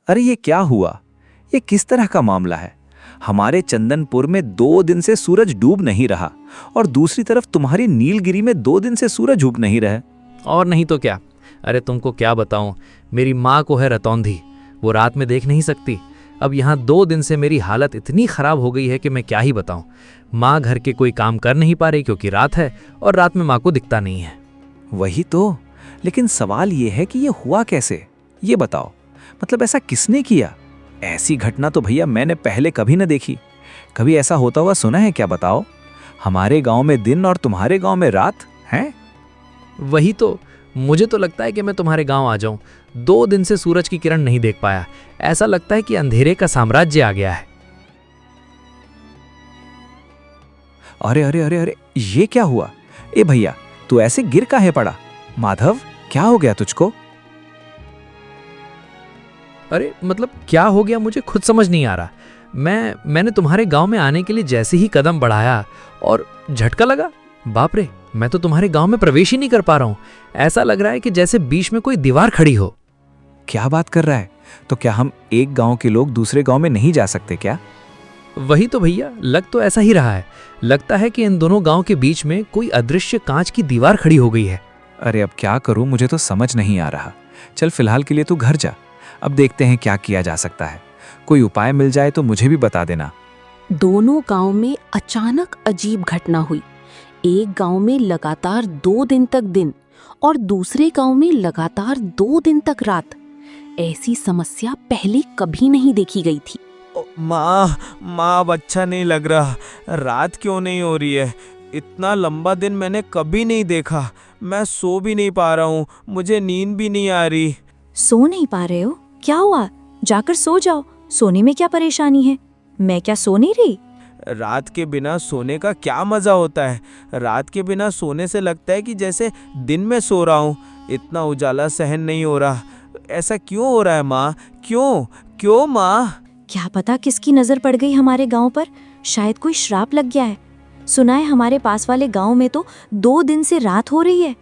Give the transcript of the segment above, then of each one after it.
अरे ये क्या हुआ? ये किस तरह का मामला है? हमारे चंदनपुर में 2 दिन से सूरज डूब नहीं रहा और दूसरी तरफ तुम्हारी नीलगिरी में 2 दिन से सूरज उग नहीं रहा। और नहीं तो क्या। अरे तुमको क्या बताऊं, मेरी माँ को है रतौंधी, वो रात में देख नहीं सकती। अब यहाँ 2 दिन से मेरी हालत इतनी ख़राब हो गई है कि मैं क्या ही बताऊं। माँ घर के कोई काम कर नहीं पा रही क्योंकि रात है और रात में माँ को दिखता नहीं है। वही तो, लेकिन सवाल ये है कि ये हुआ कैसे? ये बताओ, मतलब ऐसा किसने किया? ऐसी घटना तो भैया मैंने पहले कभी न देखी। कभी ऐसा होता हुआ सुना है क्या? बताओ। हमारे गांव में दिन और तुम्हारे गांव में रात हैं? वही तो, मुझे तो लगता है कि मैं तुम्हारे गांव आ जाऊं। 2 दिन से सूरज की किरण नहीं देख पाया। ऐसा लगता है कि अंधेरे का साम्राज्य आ गया है। अरे अरे अरे अरे, ये क्या हुआ? ए भैया, तू ऐसे गिर काहे पड़ा? माधव, क्या हो गया तुझको? अरे मतलब क्या हो गया, मुझे खुद समझ नहीं आ रहा। मैंने तुम्हारे गांव में आने के लिए जैसे ही कदम बढ़ाया और झटका लगा। बाप रे, मैं तो तुम्हारे गांव में प्रवेश ही नहीं कर पा रहा हूं। ऐसा लग रहा है कि जैसे बीच में कोई दीवार खड़ी हो। क्या बात कर रहा है? तो क्या हम एक गांव के लोग दूसरे गांव में नहीं जा सकते क्या? वही तो भैया, लग तो ऐसा ही रहा है। लगता है कि इन दोनों गांव के बीच में कोई अदृश्य कांच की दीवार खड़ी हो गई है। अरे अब क्या करूं, मुझे तो समझ नहीं आ रहा। चल फिलहाल के लिए तू घर जा, अब देखते हैं क्या किया जा सकता है। कोई उपाय मिल जाए तो मुझे भी बता देना। दोनों गांव में अचानक अजीब घटना हुई। एक गांव में लगातार 2 दिन तक दिन और दूसरे गांव में लगातार 2 दिन तक रात। ऐसी समस्या पहले कभी नहीं देखी गई थी। माँ अब अच्छा नहीं लग रहा। रात क्यों नहीं हो रही है? इतना लंबा दिन मैंने कभी नहीं देखा। मैं सो भी नहीं पा रहा हूँ, मुझे नींद भी नहीं आ रही। सो नहीं पा रहे हो? क्या हुआ? जाकर सो जाओ। सोने में क्या परेशानी है? मैं क्या सो नहीं रही? रात के बिना सोने का क्या मजा होता है? रात के बिना सोने से लगता है कि जैसे दिन में सो रहा हूँ। इतना उजाला सहन नहीं हो रहा। ऐसा क्यों हो रहा है माँ? क्यों क्यों माँ? क्या पता किसकी नजर पड़ गई हमारे गांव पर। शायद कोई श्राप लग गया है। सुना है हमारे पास वाले गांव में तो 2 दिन से रात हो रही है।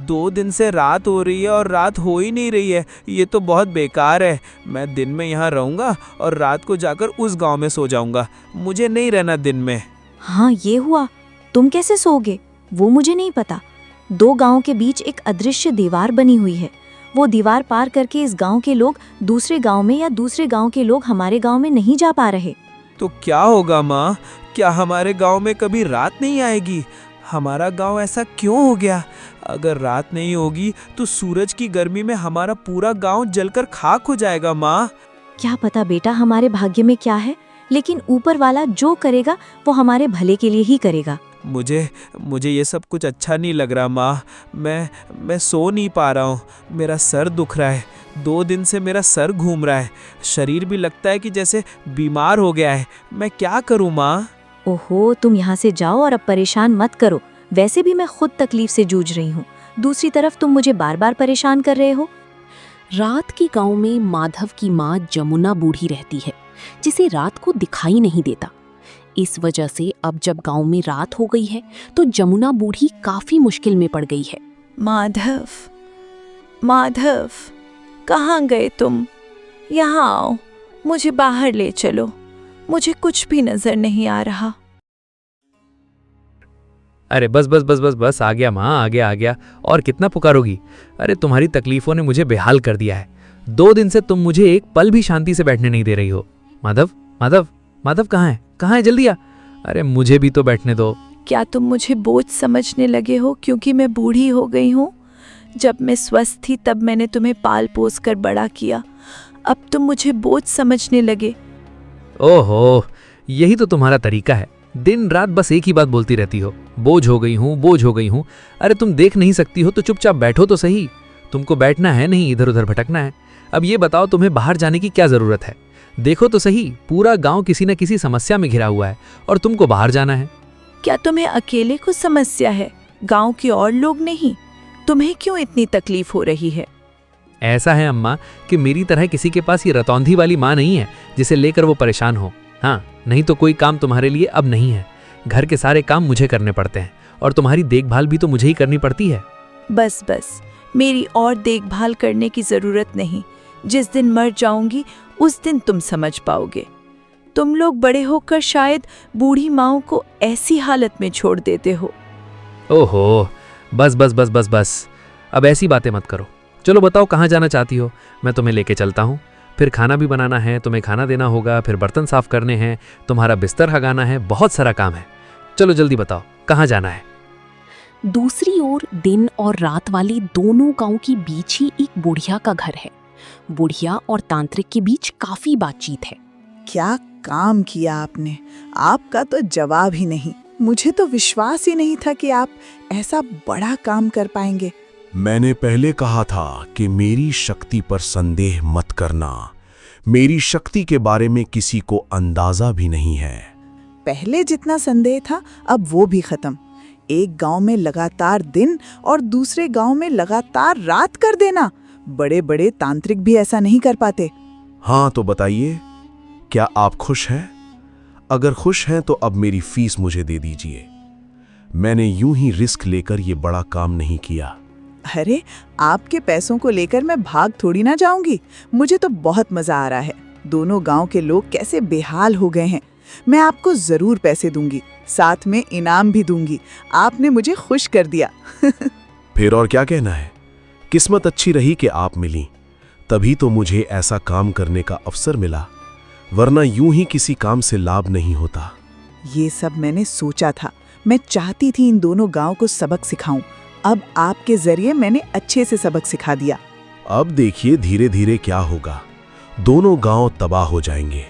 2 दिन से रात हो रही है और रात हो ही नहीं रही है। ये तो बहुत बेकार है। मैं दिन में यहाँ रहूँगा और रात को जाकर उस गांव में सो जाऊँगा। मुझे नहीं रहना दिन में। हाँ, ये हुआ। तुम कैसे सोओगे वो मुझे नहीं पता। 2 गांव के बीच एक अदृश्य दीवार बनी हुई है। वो दीवार पार करके इस गांव के लोग दूसरे गांव में या दूसरे गांव के लोग हमारे गांव में नहीं जा पा रहे। तो क्या होगा माँ? क्या हमारे गांव में कभी रात नहीं आएगी? हमारा गांव ऐसा क्यों हो गया? अगर रात नहीं होगी तो सूरज की गर्मी में हमारा पूरा गांव जलकर खाक हो जाएगा माँ। क्या पता बेटा हमारे भाग्य में क्या है, लेकिन ऊपर वाला जो करेगा वो हमारे भले के लिए ही करेगा। मुझे ये सब कुछ अच्छा नहीं लग रहा माँ। मैं सो नहीं पा रहा हूँ। मेरा सर दुख रहा है। 2 दिन से मेरा सर घूम रहा है। शरीर भी लगता है कि जैसे बीमार हो गया है। मैं क्या करूँ माँ? ओहो, तुम यहाँ से जाओ और अब परेशान मत करो। वैसे भी मैं खुद तकलीफ से जूझ रही हूँ। दूसरी तरफ तुम मुझे बार बार परेशान कर रहे हो। रात के गांव में माधव की माँ जमुना बूढ़ी रहती है, जिसे रात को दिखाई नहीं देता। इस वजह से अब जब गांव में रात हो गई है तो जमुना बूढ़ी काफी मुश्किल में पड़ गई है। माधव, माधव, कहाँ गए तुम? यहाँ आओ, मुझे बाहर ले चलो। मुझे कुछ भी नजर नहीं आ रहा। अरे बस बस बस बस बस, आ गया माँ, आ गया। और कितना पुकारोगी? अरे तुम्हारी तकलीफों ने मुझे बेहाल कर दिया है। 2 दिन से तुम मुझे एक पल भी शांति से बैठने नहीं दे रही हो। माधव, माधव, माधव कहाँ है? कहाँ है? जल्दी आ। अरे मुझे भी तो बैठने दो। क्या तुम मुझे बोझ समझने लगे हो क्योंकि मैं बूढ़ी हो गई हूँ? जब मैं स्वस्थ थी तब मैंने तुम्हें पाल पोस कर बड़ा किया। अब तुम मुझे बोझ समझने लगे। ओहो, यही तो तुम्हारा तरीका है। दिन रात बस एक ही बात बोलती रहती हो, बोझ हो गई हूँ, बोझ हो गई हूँ। अरे तुम देख नहीं सकती हो तो चुपचाप बैठो तो सही। तुमको बैठना है नहीं, इधर उधर भटकना है। अब ये बताओ, तुम्हें बाहर जाने की क्या जरूरत है? देखो तो सही, पूरा गांव किसी न किसी समस्या में घिरा हुआ है और तुमको बाहर जाना है। क्या तुम्हें अकेले को समस्या है, गांव के और लोग नहीं? तुम्हें क्यों इतनी तकलीफ हो रही है? ऐसा है अम्मा कि मेरी तरह किसी के पास ये रतौंधी वाली माँ नहीं है जिसे लेकर वो परेशान हो। हाँ, नहीं तो कोई काम तुम्हारे लिए अब नहीं है। घर के सारे काम मुझे करने पड़ते हैं और तुम्हारी देखभाल भी तो मुझे ही करनी पड़ती है। बस, मेरी और देखभाल करने की जरूरत नहीं। जिस दिन मर जाऊंगी उस दिन तुम समझ पाओगे। तुम लोग बड़े होकर शायद बूढ़ी माँओं को ऐसी हालत में छोड़ देते हो। ओहो, बस बस बस बस बस, अब ऐसी बातें मत करो। चलो बताओ कहाँ जाना चाहती हो, मैं तुम्हें लेके चलता हूँ। फिर खाना भी बनाना है, तुम्हें खाना देना होगा, फिर बर्तन साफ करने हैं, तुम्हारा बिस्तर हगाना है, बहुत सारा काम है। चलो जल्दी बताओ कहाँ जाना है। दूसरी ओर दिन और रात वाले दोनों गांव के बीच ही एक बुढ़िया का घर है। बुढ़िया और तांत्रिक के बीच काफी बातचीत है। क्या काम किया आपने, आपका तो जवाब ही नहीं। मुझे तो विश्वास ही नहीं था कि आप ऐसा बड़ा काम कर पाएंगे। मैंने पहले कहा था कि मेरी शक्ति पर संदेह मत करना। मेरी शक्ति के बारे में किसी को अंदाजा भी नहीं है। पहले जितना संदेह था अब वो भी खत्म। एक गांव में लगातार दिन और दूसरे गांव में लगातार रात कर देना, बड़े बड़े तांत्रिक भी ऐसा नहीं कर पाते। हाँ तो बताइए, क्या आप खुश हैं? अगर खुश हैं तो अब मेरी फीस मुझे दे दीजिए। मैंने यूं ही रिस्क लेकर ये बड़ा काम नहीं किया। अरे, आपके पैसों को लेकर मैं भाग थोड़ी ना जाऊंगी। मुझे तो बहुत मजा आ रहा है। दोनों गांव के लोग कैसे बेहाल हो गए हैं। मैं आपको जरूर पैसे दूंगी, साथ में इनाम भी दूंगी। आपने मुझे खुश कर दिया। फिर और क्या कहना है। किस्मत अच्छी रही कि आप मिली, तभी तो मुझे ऐसा काम करने का अवसर मिला, वरना यूं ही किसी काम से लाभ नहीं होता। ये सब मैंने सोचा था। मैं चाहती थी इन दोनों गांव को सबक सिखाऊं। अब आपके जरिए मैंने अच्छे से सबक सिखा दिया। अब देखिए धीरे धीरे क्या होगा। दोनों गांव तबाह हो जाएंगे।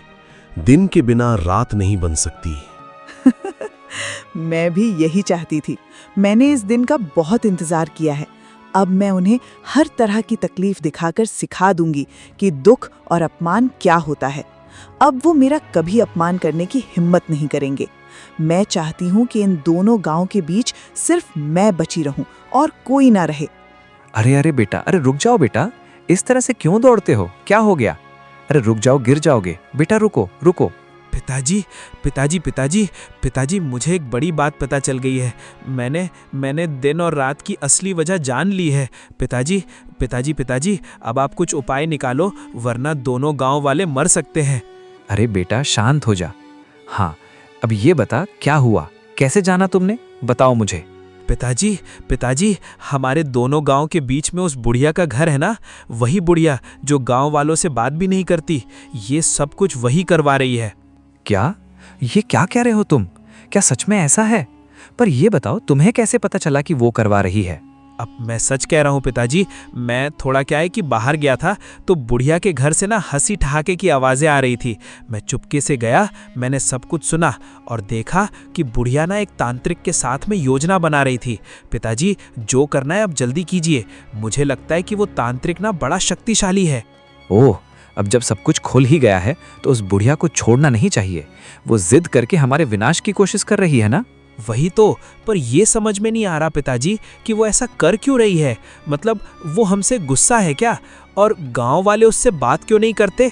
दिन के बिना रात नहीं बन सकती। मैं भी यही चाहती थी। मैंने इस दिन का बहुत इंतजार किया है। अब मैं उन्हें हर तरह की तकलीफ दिखाकर सिखा दूंगी कि दुख और अपमान क्या होता है। अब वो मेरा कभी अपमान करने की हिम्मत नहीं करेंगे। मैं चाहती हूँ कि इन दोनों गांव के बीच सिर्फ मैं बची रहूं और कोई ना रहे। अरे अरे बेटा, अरे रुक जाओ बेटा, इस तरह से क्यों दौड़ते हो? क्या हो गया? अरे रुक जाओ, गिर जाओगे। बेटा रुको रुको। पिताजी पिताजी पिताजी पिताजी, मुझे एक बड़ी बात पता चल गई है। मैंने दिन और रात की असली वजह जान ली है। पिताजी पिताजी पिताजी, अब आप कुछ उपाय निकालो, वरना दोनों गांव वाले मर सकते हैं। अरे बेटा शांत हो जा। हाँ, अब ये बता क्या हुआ, कैसे जाना तुमने, बताओ मुझे। पिताजी पिताजी, हमारे दोनों गांव के बीच में उस बुढ़िया का घर है ना, वही बुढ़िया जो गांव वालों से बात भी नहीं करती, ये सब कुछ वही करवा रही है। क्या? ये क्या कह रहे हो तुम? क्या सच में ऐसा है? पर ये बताओ, तुम्हें कैसे पता चला कि वो करवा रही है? अब मैं सच कह रहा हूँ पिताजी। मैं थोड़ा क्या है कि बाहर गया था, तो बुढ़िया के घर से ना हंसी ठहाके की आवाज़ें आ रही थी। मैं चुपके से गया, मैंने सब कुछ सुना और देखा कि बुढ़िया ना एक तांत्रिक के साथ में योजना बना रही थी। पिताजी, जो करना है अब जल्दी कीजिए। मुझे लगता है कि वो तांत्रिक ना बड़ा शक्तिशाली है। ओह, अब जब सब कुछ खुल ही गया है तो उस बुढ़िया को छोड़ना नहीं चाहिए। वो जिद करके हमारे विनाश की कोशिश कर रही है ना। वही तो, पर ये समझ में नहीं आ रहा पिताजी कि वो ऐसा कर क्यों रही है। मतलब वो हमसे गुस्सा है क्या, और गांव वाले उससे बात क्यों नहीं करते?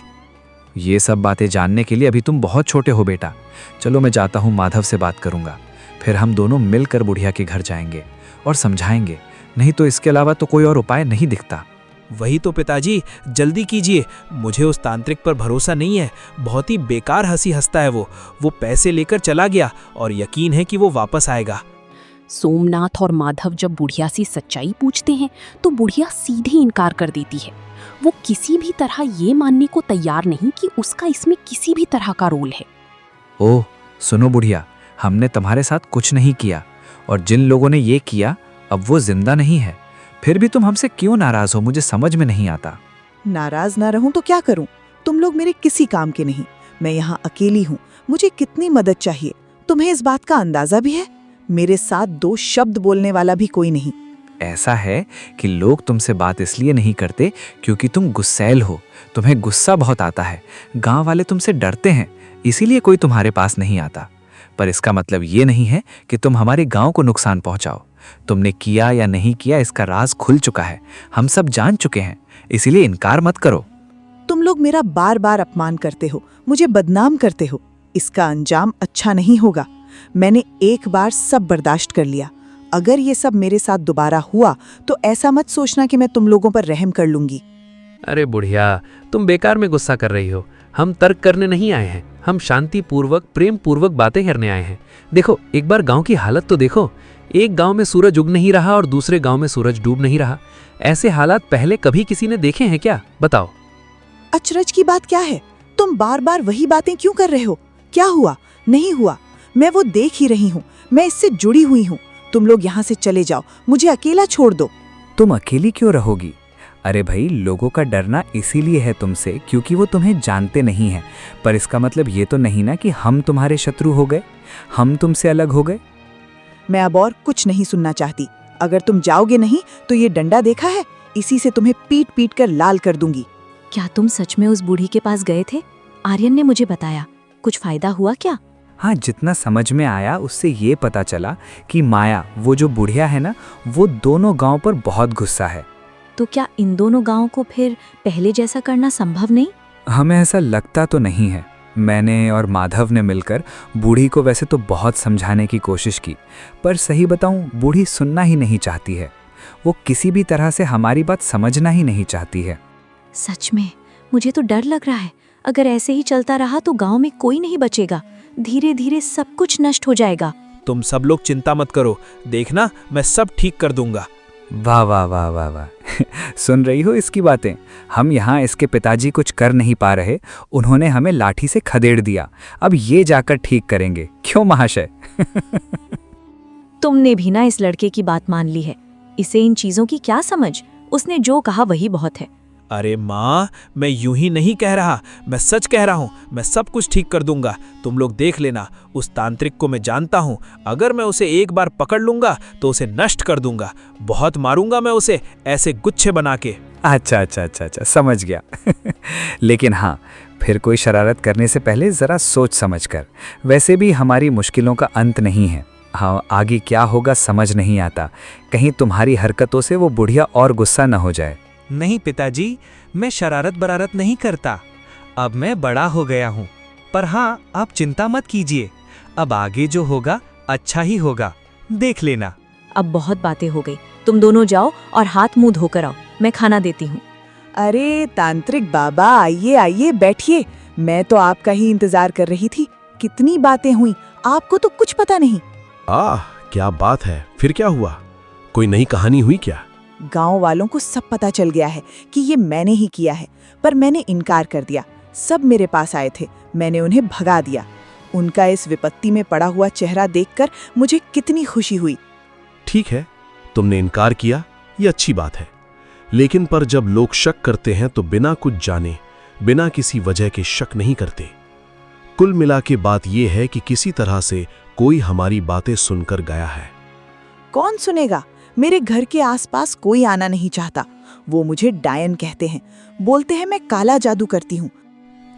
ये सब बातें जानने के लिए अभी तुम बहुत छोटे हो बेटा। चलो मैं जाता हूँ, माधव से बात करूंगा। फिर हम दोनों मिलकर बुढ़िया के घर जाएंगे और समझाएंगे। नहीं तो इसके अलावा तो कोई और उपाय नहीं दिखता। वही तो पिताजी, जल्दी कीजिए। मुझे उस तांत्रिक पर भरोसा नहीं है। बहुत ही बेकार हंसी हंसता है वो पैसे लेकर चला गया और यकीन है कि वो वापस आएगा। सोमनाथ और माधव जब बुढ़िया से सच्चाई पूछते हैं तो बुढ़िया सीधे इनकार कर देती है। वो किसी भी तरह ये मानने को तैयार नहीं कि उसका इसमें किसी भी तरह का रोल है। ओह सुनो बुढ़िया, हमने तुम्हारे साथ कुछ नहीं किया, और जिन लोगों ने ये किया अब वो जिंदा नहीं है। फिर भी तुम हमसे क्यों नाराज हो, मुझे समझ में नहीं आता। नाराज ना रहूं तो क्या करूं? तुम लोग मेरे किसी काम के नहीं। मैं यहाँ अकेली हूँ। मुझे कितनी मदद चाहिए, तुम्हें इस बात का अंदाजा भी है? मेरे साथ दो शब्द बोलने वाला भी कोई नहीं। ऐसा है कि लोग तुमसे बात इसलिए नहीं करते क्योंकि तुम गुस्सैल हो। तुम्हें गुस्सा बहुत आता है। गांव वाले तुमसे डरते हैं, इसीलिए कोई तुम्हारे पास नहीं आता। पर इसका मतलब ये नहीं है कि तुम हमारे गांव को नुकसान पहुंचाओ। तुमने किया या नहीं किया इसका राज खुल चुका है, हम सब जान चुके हैं, इसीलिए इनकार मत करो। तुम लोग मेरा बार बार अपमान करते हो, मुझे बदनाम करते हो। इसका अंजाम अच्छा नहीं होगा। मैंने एक बार सब बर्दाश्त कर लिया। अगर ये सब मेरे साथ दोबारा हुआ तो ऐसा मत सोचना कि मैं तुम लोगों पर रहम कर लूंगी। अरे बुढ़िया, तुम बेकार में गुस्सा कर रही हो। हम तर्क करने नहीं आए हैं, हम शांतिपूर्वक प्रेम पूर्वक बातें करने आए हैं। देखो, एक बार गांव की हालत तो देखो। एक गांव में सूरज उग नहीं रहा और दूसरे गांव में सूरज डूब नहीं रहा। ऐसे हालात पहले कभी किसी ने देखे हैं क्या? बताओ। अचरज की बात क्या है? तुम बार बार वही बातें क्यों कर रहे हो? क्या हुआ? नहीं हुआ, मैं वो देख ही रही हूँ, मैं इससे जुड़ी हुई हूँ। तुम लोग यहाँ से चले जाओ, मुझे अकेला छोड़ दो। तुम अकेली क्यों रहोगी? अरे भाई, लोगों का डरना इसीलिए है तुमसे क्योंकि वो तुम्हें जानते नहीं हैं। पर इसका मतलब ये तो नहीं ना कि हम तुम्हारे शत्रु हो गए, हम तुमसे अलग हो गए। मैं अब और कुछ नहीं सुनना चाहती। अगर तुम जाओगे नहीं तो ये डंडा देखा है, इसी से तुम्हें पीट पीट कर लाल कर दूंगी। क्या तुम सच में उस बूढ़ी के पास गए थे? आर्यन ने मुझे बताया। कुछ फायदा हुआ क्या? हाँ, जितना समझ में आया उससे ये पता चला कि माया, वो जो बुढ़िया है ना, वो दोनों गांव पर बहुत गुस्सा है। तो क्या इन दोनों गांवों को फिर पहले जैसा करना संभव नहीं? हमें ऐसा लगता तो नहीं है। मैंने और माधव ने मिलकर बूढ़ी को वैसे तो बहुत समझाने की कोशिश की, पर सही बताऊं, बूढ़ी सुनना ही नहीं चाहती है। वो किसी भी तरह से हमारी बात समझना ही नहीं चाहती है। सच में मुझे तो डर लग रहा है। अगर ऐसे ही चलता रहा तो गांव में कोई नहीं बचेगा। धीरे धीरे सब कुछ नष्ट हो जाएगा। तुम सब लोग चिंता मत करो, देखना मैं सब ठीक कर दूंगा। वाह वाह वाह वाह वाह सुन रही हो इसकी बातें? हम यहाँ इसके पिताजी कुछ कर नहीं पा रहे, उन्होंने हमें लाठी से खदेड़ दिया। अब ये जाकर ठीक करेंगे, क्यों महाशय? तुमने भी ना इस लड़के की बात मान ली है। इसे इन चीजों की क्या समझ? उसने जो कहा वही बहुत है। अरे माँ, मैं यूं ही नहीं कह रहा, मैं सच कह रहा हूँ। मैं सब कुछ ठीक कर दूंगा, तुम लोग देख लेना। उस तांत्रिक को मैं जानता हूँ, अगर मैं उसे एक बार पकड़ लूंगा तो उसे नष्ट कर दूंगा। बहुत मारूंगा मैं उसे, ऐसे गुच्छे बना के। अच्छा, समझ गया। लेकिन हाँ, फिर कोई शरारत करने से पहले ज़रा सोच समझ कर। वैसे भी हमारी मुश्किलों का अंत नहीं है। हाँ, आगे क्या होगा समझ नहीं आता। कहीं तुम्हारी हरकतों से वो बुढ़िया और गुस्सा न हो जाए। नहीं पिताजी, मैं शरारत बरारत नहीं करता। अब मैं बड़ा हो गया हूँ। पर हाँ, आप चिंता मत कीजिए, अब आगे जो होगा अच्छा ही होगा, देख लेना। अब बहुत बातें हो गई, तुम दोनों जाओ और हाथ मुंह धोकर आओ, मैं खाना देती हूँ। अरे तांत्रिक बाबा, आइए आइए, बैठिए। मैं तो आपका ही इंतजार कर रही थी। कितनी बातें हुई, आपको तो कुछ पता नहीं। क्या बात है, फिर क्या हुआ? कोई नई कहानी हुई क्या? गांव वालों को सब पता चल गया है कि ये मैंने ही किया है, पर मैंने इनकार कर दिया। सब मेरे पास आए थे, मैंने उन्हें भगा दिया। उनका इस विपत्ति में पड़ा हुआ चेहरा देखकर मुझे कितनी खुशी हुई। ठीक है, तुमने इनकार किया, ये अच्छी बात है। लेकिन पर जब लोग शक करते हैं तो बिना कुछ जाने, बिना किसी वजह के शक नहीं करते। कुल मिला के बात यह है कि किसी तरह से कोई हमारी बातें सुनकर गया है। कौन सुनेगा? मेरे घर के आसपास कोई आना नहीं चाहता। वो मुझे डायन कहते हैं, बोलते हैं मैं काला जादू करती हूँ।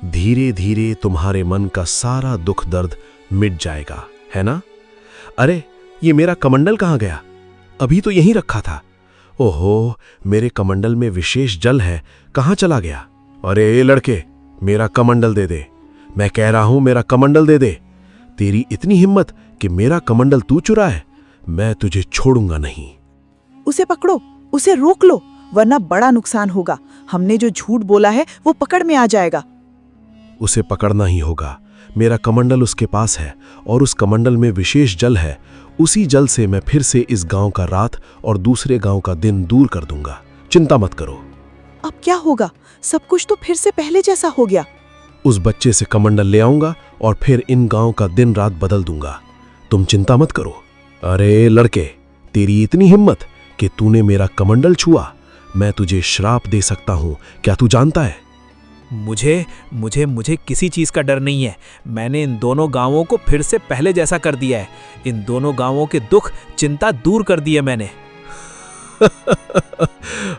धीरे धीरे तुम्हारे मन का सारा दुख दर्द मिट जाएगा, है ना? अरे, ये मेरा कमंडल कहाँ गया? अभी तो यहीं रखा था। ओहो, मेरे कमंडल में विशेष जल है, कहाँ चला गया? अरे लड़के, मेरा कमंडल दे दे। मैं कह रहा हूं, मेरा कमंडल दे दे। तेरी इतनी हिम्मत कि मेरा कमंडल तू चुरा है? मैं तुझे छोड़ूंगा नहीं। उसे पकड़ो, उसे रोक लो, वरना बड़ा नुकसान होगा। हमने जो झूठ बोला है वो पकड़ में आ जाएगा। उसे पकड़ना ही होगा। मेरा कमंडल उसके पास है और उस कमंडल में विशेष जल है। उसी जल से मैं फिर से इस गांव का रात और दूसरे गांव का दिन दूर कर दूंगा। चिंता मत करो। अब क्या होगा? सब कुछ तो फिर से पहले जैसा हो गया। उस बच्चे से कमंडल ले आऊंगा और फिर इन गांव का दिन रात बदल दूंगा। तुम चिंता मत करो। अरे लड़के, तेरी इतनी हिम्मत कि तूने मेरा कमंडल छुआ? मैं तुझे श्राप दे सकता हूं, क्या तू जानता है? मुझे किसी चीज का डर नहीं है। मैंने इन दोनों गांवों को फिर से पहले जैसा कर दिया है। इन दोनों गांवों के दुख चिंता दूर कर दिए मैंने।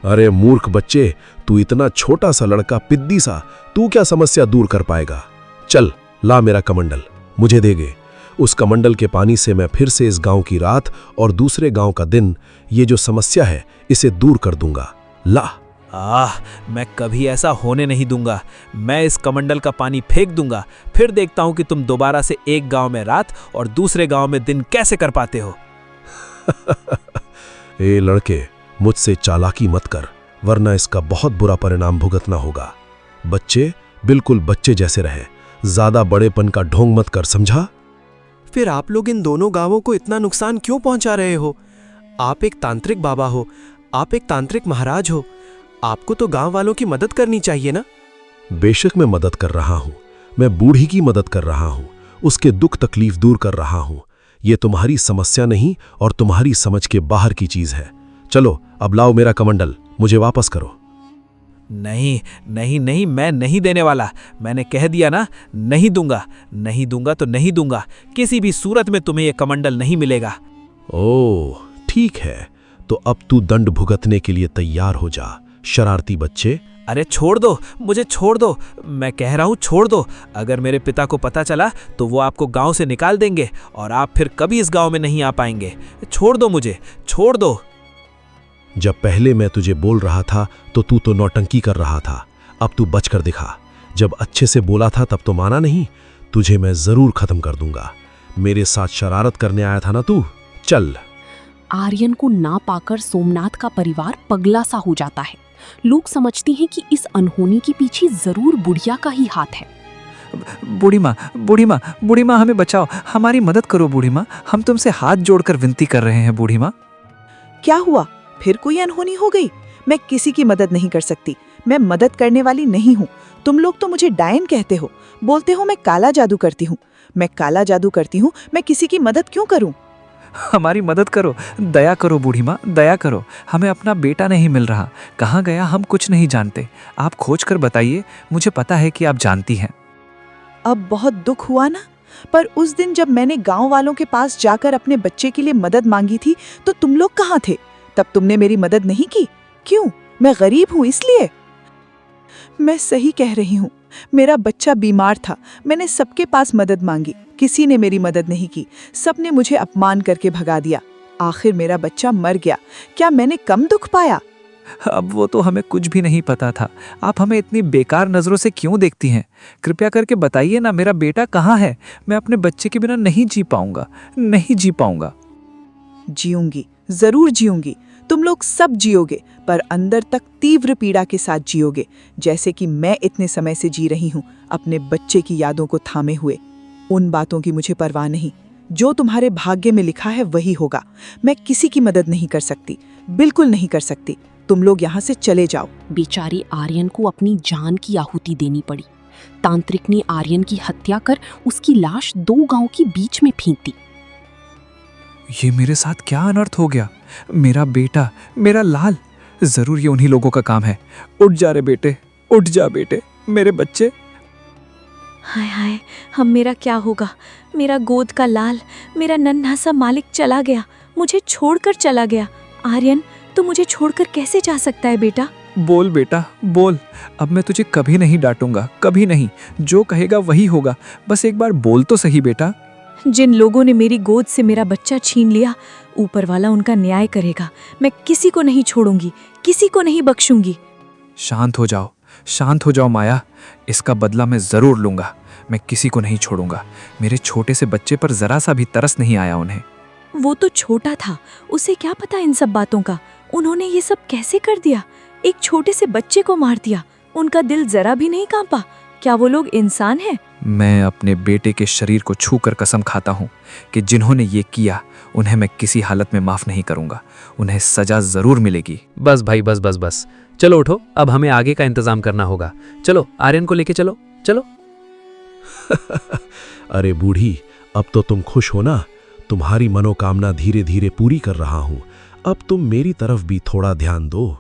अरे मूर्ख बच्चे, तू इतना छोटा सा लड़का, पिद्दी सा, तू क्या समस्या दूर कर पाएगा? चल ला मेरा कमंडल, मुझे देगे। उस कमंडल के पानी से मैं फिर से इस गांव की रात और दूसरे गांव का दिन, ये जो समस्या है, इसे दूर कर दूंगा। ला। मैं कभी ऐसा होने नहीं दूंगा। मैं इस कमंडल का पानी फेंक दूंगा, फिर देखता हूं कि तुम दोबारा से एक गांव में रात और दूसरे गांव में दिन कैसे कर पाते हो। ए लड़के, मुझसे चालाकी मत कर। वरना इसका बहुत बुरा परिणाम भुगतना होगा। बच्चे बिल्कुल बच्चे जैसे रहे, ज्यादा बड़ेपन का ढोंग मत कर, समझा? फिर आप लोग इन दोनों गांवों को इतना नुकसान क्यों पहुंचा रहे हो? आप एक तांत्रिक बाबा हो, आप एक तांत्रिक महाराज हो, आपको तो गांव वालों की मदद करनी चाहिए ना। बेशक मैं मदद कर रहा हूं, मैं बूढ़ी की मदद कर रहा हूं, उसके दुख तकलीफ दूर कर रहा हूं। ये तुम्हारी समस्या नहीं और तुम्हारी समझ के बाहर की चीज है। चलो अब लाओ मेरा कमंडल, मुझे वापस करो। नहीं नहीं नहीं, मैं नहीं देने वाला। मैंने कह दिया ना, नहीं दूंगा। नहीं दूंगा तो नहीं दूंगा। किसी भी सूरत में तुम्हें यह कमंडल नहीं मिलेगा। ओह ठीक है, तो अब तू दंड भुगतने के लिए तैयार हो जा, शरारती बच्चे। अरे छोड़ दो, मुझे छोड़ दो। मैं कह रहा हूं छोड़ दो। अगर मेरे पिता को पता चला तो वो आपको गांव से निकाल देंगे और आप फिर कभी इस गांव में नहीं आ पाएंगे। छोड़ दो मुझे, छोड़ दो। जब पहले मैं तुझे बोल रहा था तो तू तो नौटंकी कर रहा था, अब तू बच कर दिखा। जब अच्छे से बोला था तब तो माना नहीं। तुझे मैं जरूर खत्म कर दूंगा। मेरे साथ शरारत करने आया था ना तू, चल। आर्यन को ना पाकर सोमनाथ का परिवार पगला सा हो जाता है। लोग समझते हैं कि इस अनहोनी के पीछे जरूर बुढ़िया का ही हाथ है। बूढ़ी माँ हमें बचाओ, हमारी मदद करो बूढ़ी माँ, हम तुमसे हाथ जोड़कर विनती कर रहे हैं बूढ़ी माँ। क्या हुआ? फिर कोई अनहोनी हो गई? मैं किसी की मदद नहीं कर सकती। मैं मदद करने वाली नहीं हूँ। तुम लोग तो मुझे डायन कहते हो, बोलते हो मैं काला जादू करती हूँ। मैं काला जादू करती हूँ, मैं किसी की मदद क्यों करूँ? हमारी मदद करो, दया करो बूढ़ी माँ, दया करो। हमें अपना बेटा नहीं मिल रहा, कहाँ गया हम कुछ नहीं जानते। आप खोज कर बताइए, मुझे पता है कि आप जानती हैं। अब बहुत दुख हुआ ना, पर उस दिन जब मैंने गांव वालों के पास जाकर अपने बच्चे के लिए मदद मांगी थी तो तुम लोग कहाँ थे? तब तुमने मेरी मदद नहीं की। क्यों? मैं गरीब हूँ इसलिए? मैं सही कह रही हूँ, मेरा बच्चा बीमार था। मैंने सबके पास मदद मांगी, किसी ने मेरी मदद नहीं की। सबने मुझे अपमान करके भगा दिया। आखिर मेरा बच्चा मर गया। क्या मैंने कम दुख पाया? अब वो तो हमें कुछ भी नहीं पता था। आप हमें इतनी बेकार नजरों से क्यों देखती हैं? कृपया करके बताइए ना, मेरा बेटा कहाँ है? मैं अपने बच्चे के बिना नहीं जी पाऊंगा, नहीं जी पाऊंगा। जीऊंगी, जरूर जीऊंगी। तुम लोग सब जियोगे, पर अंदर तक तीव्र पीड़ा के साथ जियोगे, जैसे कि मैं इतने समय से जी रही हूँ, अपने बच्चे की यादों को थामे हुए। उन बातों की मुझे परवाह नहीं। जो तुम्हारे भाग्य में लिखा है वही होगा। मैं किसी की मदद नहीं कर सकती, बिल्कुल नहीं कर सकती। तुम लोग यहाँ से चले जाओ। बेचारे आर्यन को अपनी जान की आहुति देनी पड़ी। तांत्रिक ने आर्यन की हत्या कर उसकी लाश 2 गांव के बीच में फेंक दी। ये मेरे साथ क्या अनर्थ हो गया? मेरा बेटा, मेरा लाल, जरूर ये उन्हीं लोगों का काम है। उठ जा रे बेटे, उठ जा बेटे, मेरे बच्चे। हाय हाय, हम मेरा क्या होगा? मेरा गोद का लाल, मेरा नन्हा सा मालिक चला गया, मुझे छोड़कर चला गया। आर्यन, तू मुझे छोड़कर कैसे जा सकता है बेटा? बोल बेटा, बोल। अब मैं तुझे कभी नहीं डांटूंगा, कभी नहीं। जो कहेगा वही होगा, बस एक बार बोल तो सही बेटा। जिन लोगों ने मेरी गोद से मेरा बच्चा छीन लिया, ऊपर वाला उनका न्याय करेगा। मैं किसी को नहीं छोड़ूंगी, किसी को नहीं बख्शूंगी। शांत हो जाओ, शांत हो जाओ माया। इसका बदला मैं जरूर लूंगा। मैं किसी को नहीं छोड़ूंगा। मेरे छोटे से बच्चे पर जरा सा भी तरस नहीं आया उन्हें। वो तो छोटा था, उसे क्या पता इन सब बातों का। उन्होंने ये सब कैसे कर दिया? एक छोटे से बच्चे को मार दिया। उनका दिल जरा भी नहीं कांपा। क्या वो लोग इंसान हैं? मैं अपने बेटे के शरीर को छूकर कसम खाता हूँ कि जिन्होंने ये किया उन्हें मैं किसी हालत में माफ नहीं करूंगा। उन्हें सजा जरूर मिलेगी। बस भाई, बस बस बस, चलो उठो, अब हमें आगे का इंतजाम करना होगा। चलो आर्यन को लेके चलो, चलो। अरे बूढ़ी, अब तो तुम खुश हो ना? तुम्हारी मनोकामना धीरे धीरे पूरी कर रहा हूं। अब तुम मेरी तरफ भी थोड़ा ध्यान दो।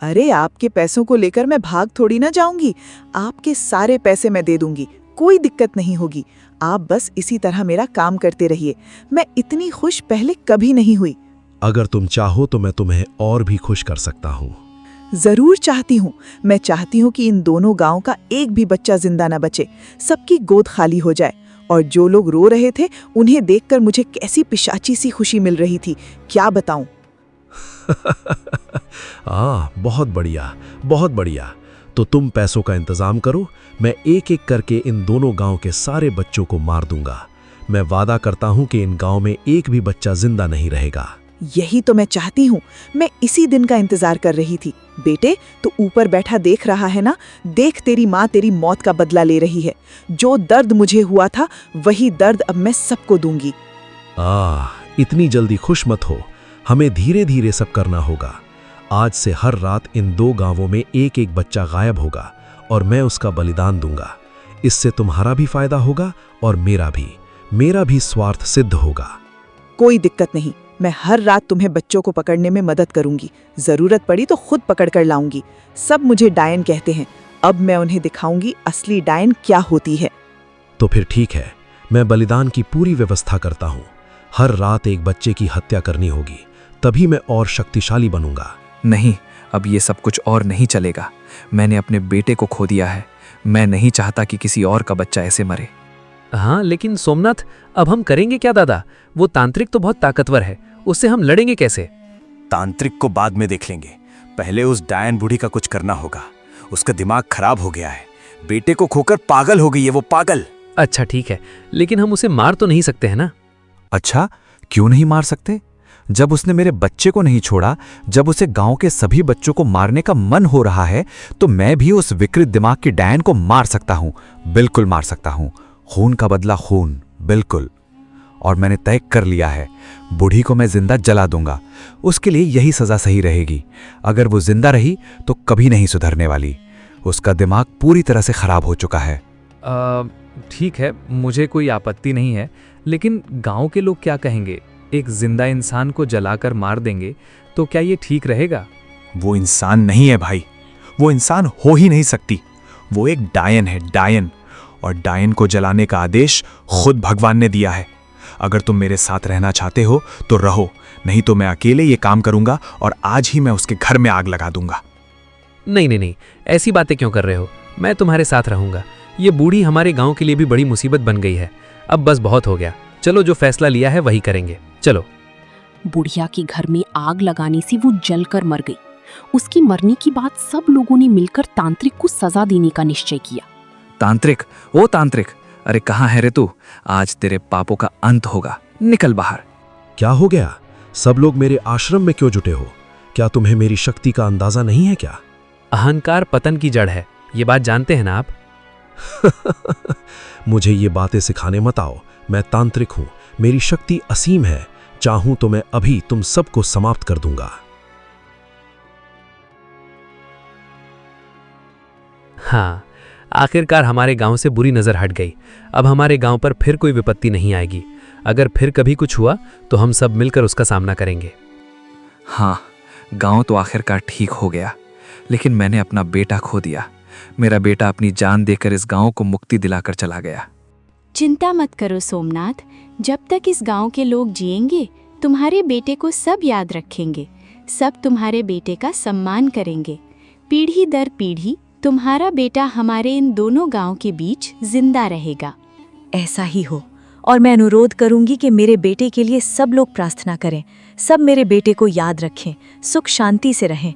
अरे आपके पैसों को लेकर मैं भाग थोड़ी ना जाऊंगी। आपके सारे पैसे मैं दे दूंगी, कोई दिक्कत नहीं होगी। आप बस इसी तरह मेरा काम करते रहिए। मैं इतनी खुश पहले कभी नहीं हुई। अगर तुम चाहो तो मैं तुम्हें और भी खुश कर सकता हूँ। जरूर चाहती हूँ। मैं चाहती हूँ कि इन दोनों गांव का एक भी बच्चा जिंदा न बचे, सबकी गोद खाली हो जाए। और जो लोग रो रहे थे उन्हें देखकर मुझे कैसी पिशाची सी खुशी मिल रही थी, क्या बताऊं। बहुत बढ़िया, बहुत बढ़िया। तो तुम पैसों का इंतजाम करो, मैं एक एक करके इन दोनों गांव के सारे बच्चों को मार दूंगा। मैं वादा करता हूं कि इन गांव में एक भी बच्चा जिंदा नहीं रहेगा। यही तो मैं चाहती हूँ। मैं इसी दिन का इंतजार कर रही थी। बेटे, तो ऊपर बैठा देख रहा है ना? देख, तेरी माँ तेरी मौत का बदला ले रही है। जो दर्द मुझे हुआ था वही दर्द अब मैं सबको दूंगी। इतनी जल्दी खुश मत हो, हमें धीरे धीरे सब करना होगा। आज से हर रात इन 2 गांवों में एक एक बच्चा गायब होगा और मैं उसका बलिदान दूंगा। इससे तुम्हारा भी फायदा होगा और मेरा भी स्वार्थ सिद्ध होगा। कोई दिक्कत नहीं, मैं हर रात तुम्हें बच्चों को पकड़ने में मदद करूंगी। जरूरत पड़ी तो खुद पकड़ कर लाऊंगी। सब मुझे डायन कहते हैं, अब मैं उन्हें दिखाऊंगी असली डायन क्या होती है। तो फिर ठीक है, मैं बलिदान की पूरी व्यवस्था करता हूँ। हर रात एक बच्चे की हत्या करनी होगी, तभी मैं और शक्तिशाली बनूंगा। नहीं, अब ये सब कुछ और नहीं चलेगा। मैंने अपने बेटे को खो दिया है। मैं नहीं चाहता कि किसी और का बच्चा ऐसे मरे। हाँ, लेकिन सोमनाथ, अब हम करेंगे क्या दादा? वो तांत्रिक तो बहुत ताकतवर है, उससे हम लड़ेंगे कैसे? तांत्रिक को बाद में देख लेंगे, पहले उस डायन बूढ़ी का कुछ करना होगा। उसका दिमाग खराब हो गया है, बेटे को खोकर पागल हो गई है वो, पागल। अच्छा ठीक है, लेकिन हम उसे मार तो नहीं सकते हैं ना? अच्छा, क्यों नहीं मार सकते? जब उसने मेरे बच्चे को नहीं छोड़ा, जब उसे गांव के सभी बच्चों को मारने का मन हो रहा है, तो मैं भी उस विकृत दिमाग की डायन को मार सकता हूं। बिल्कुल मार सकता हूं। खून का बदला खून, बिल्कुल। और मैंने तय कर लिया है, बूढ़ी को मैं जिंदा जला दूंगा। उसके लिए यही सजा सही रहेगी। अगर वो जिंदा रही तो कभी नहीं सुधरने वाली। उसका दिमाग पूरी तरह से खराब हो चुका है। ठीक है, मुझे कोई आपत्ति नहीं है, लेकिन गांव के लोग क्या कहेंगे? एक जिंदा इंसान को जलाकर मार देंगे तो क्या ये ठीक रहेगा? वो इंसान नहीं है भाई, वो इंसान हो ही नहीं सकती। वो एक डायन है, डायन। और डायन को जलाने का आदेश खुद भगवान ने दिया है। अगर तुम मेरे साथ रहना चाहते हो तो रहो, नहीं तो मैं अकेले ये काम करूंगा और आज ही मैं उसके घर में आग लगा दूंगा। नहीं, ऐसी बातें क्यों कर रहे हो? मैं तुम्हारे साथ रहूंगा। ये बूढ़ी हमारे गांव के लिए भी बड़ी मुसीबत बन गई है। अब बस बहुत हो गया, चलो जो फैसला लिया है वही करेंगे, चलो। बुढ़िया के घर में आग लगाने से वो जलकर मर गई। उसकी मरने की बात सब लोगों ने मिलकर तांत्रिक को सजा देने का निश्चय किया। तांत्रिक, ओ तांत्रिक, अरे कहाँ है रे तू? आज तेरे पापों का अंत होगा। निकल बाहर। क्या हो गया? सब लोग मेरे आश्रम में क्यों जुटे हो? क्या तुम्हें मेरी शक्ति का अंदाजा नहीं है क्या? अहंकार पतन की जड़ है, ये बात जानते हैं ना आप? मुझे ये बातें सिखाने मत आओ। मैं तांत्रिक हूं, मेरी शक्ति असीम है। चाहूं तो मैं अभी तुम सबको समाप्त कर दूंगा। हाँ, आखिरकार हमारे गांव से बुरी नजर हट गई। अब हमारे गांव पर फिर कोई विपत्ति नहीं आएगी। अगर फिर कभी कुछ हुआ तो हम सब मिलकर उसका सामना करेंगे। हाँ, गांव तो आखिरकार ठीक हो गया, लेकिन मैंने अपना बेटा खो दिया। मेरा बेटा अपनी जान देकर इस गांव को मुक्ति दिलाकर चला गया। चिंता मत करो सोमनाथ, जब तक इस गांव के लोग जिएंगे तुम्हारे बेटे को सब याद रखेंगे। सब तुम्हारे बेटे का सम्मान करेंगे। पीढ़ी दर पीढ़ी तुम्हारा बेटा हमारे इन दोनों गांव के बीच जिंदा रहेगा। ऐसा ही हो। और मैं अनुरोध करूंगी कि मेरे बेटे के लिए सब लोग प्रार्थना करें। सब मेरे बेटे को याद रखें, सुख शांति से रहें।